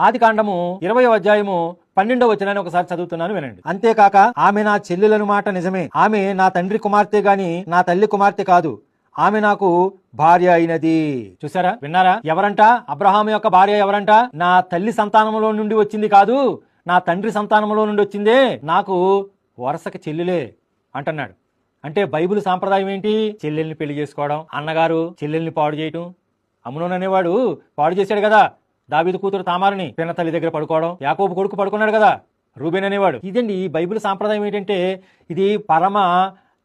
ఆదికాండము 20వ అధ్యాయము 12వ వచనాన్ని ఒకసారి చదువుతున్నాను వినండి. అంతేకాక ఆమె నా చెల్లెలను మాట నిజమే, ఆమె నా తండ్రి కుమార్తె గాని నా తల్లి కుమార్తె కాదు, ఆమె నాకు భార్య అయినది. చూసారా, విన్నారా? ఎవరంట? అబ్రహాము యొక్క భార్య ఎవరంట? నా తల్లి సంతానంలో నుండి వచ్చింది కాదు, నా తండ్రి సంతానంలో నుండి వచ్చిందే, నాకు వరుసకి చెల్లెలే అంటున్నాడు. అంటే బైబిల్ సాంప్రదాయం ఏంటి? చెల్లెల్ని పెళ్లి చేసుకోవడం, అన్నగారు చెల్లెల్ని పాడు చేయటం. అమ్నోను అనేవాడు పాడు చేశాడు కదా దావీదు కూతురు తామారుని, పిన్న తల్లి దగ్గర పడుకోవడం. యాకోబు కొడుకు పడుకున్నాడు కదా రూబేన్ అనేవాడు. ఇదండి ఈ బైబిల్ సాంప్రదాయం. ఏంటంటే ఇది పరమ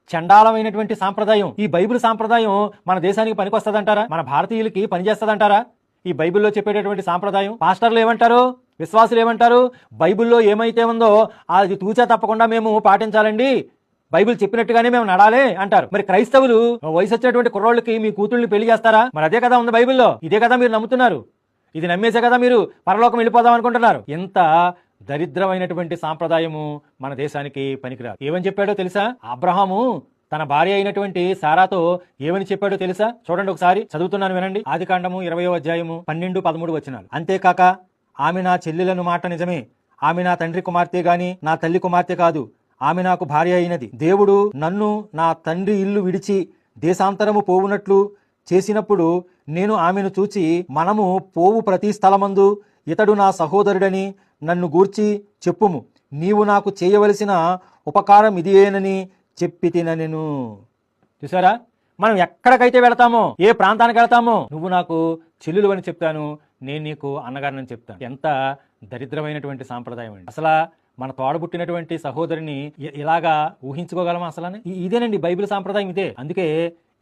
చండాలమైనటువంటి సాంప్రదాయం. ఈ బైబిల్ సాంప్రదాయం మన దేశానికి పనికొస్తదంటారా? మన భారతీయులకి పనిచేస్తదంటారా? ఈ బైబిల్లో చెప్పేటటువంటి సాంప్రదాయం పాస్టర్లు ఏమంటారు, విశ్వాసులు ఏమంటారు? బైబిల్లో ఏమైతే ఉందో అది తూచా తప్పకుండా మేము పాటించాలండి, బైబిల్ చెప్పినట్టుగానే మేము నడాలే అంటారు. మరి క్రైస్తవులు వయసు వచ్చేటువంటి కుర్రోళ్ళకి మీ కూతుళ్ళని పెళ్లి చేస్తారా? మరి అదే కదా ఉంది బైబిల్లో, ఇదే కదా మీరు నమ్ముతున్నారు, ఇది నమ్మేసే కదా మీరు పరలోకం వెళ్ళిపోదాం అనుకుంటున్నారు. ఎంత దరిద్రమైనటువంటి సాంప్రదాయము మన దేశానికి పనికిరాదు. ఏమని చెప్పాడో తెలుసా? అబ్రహాము తన భార్య అయినటువంటి సారాతో ఏమని చెప్పాడో తెలుసా? చూడండి ఒకసారి, చదువుతున్నాను వినండి. ఆదికాండము 20వ అధ్యాయము 12-13 వచనాలు. అంతేకాక ఆమె నా చెల్లెలను మాట నిజమే, ఆమె నా తండ్రి కుమార్తె గాని నా తల్లి కుమార్తె కాదు, ఆమె నాకు భార్య అయినది. దేవుడు నన్ను నా తండ్రి ఇల్లు విడిచి దేశాంతరము పోవునట్లు చేసినప్పుడు నేను ఆమెను చూచి, మనము పోవు ప్రతి స్థలమందు ఇతడు నా సహోదరుడని నన్ను గూర్చి చెప్పుము, నీవు నాకు చేయవలసిన ఉపకారం ఇదేనని చెప్పి తిననెను. చూసారా, మనం ఎక్కడికైతే వెళతామో, ఏ ప్రాంతానికి వెళతామో, నువ్వు నాకు చెల్లెలు అని చెప్తాను, నేను నీకు అన్నగారిని చెప్తాను. ఎంత దరిద్రమైనటువంటి సాంప్రదాయం అండి. అసలు మన తోడబుట్టినటువంటి సహోదరిని ఇలాగా ఊహించుకోగలమా? అసలు ఇదేనండి బైబిల్ సాంప్రదాయం, ఇదే. అందుకే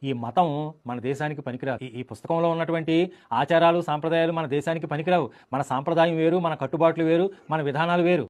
ఈ మతం మన దేశానికి పనికిరాదు. ఈ పుస్తకంలో ఉన్నటువంటి ఆచారాలు సాంప్రదాయాలు మన దేశానికి పనికిరావు. మన సాంప్రదాయం వేరు, మన కట్టుబాట్లు వేరు, మన విధానాలు వేరు.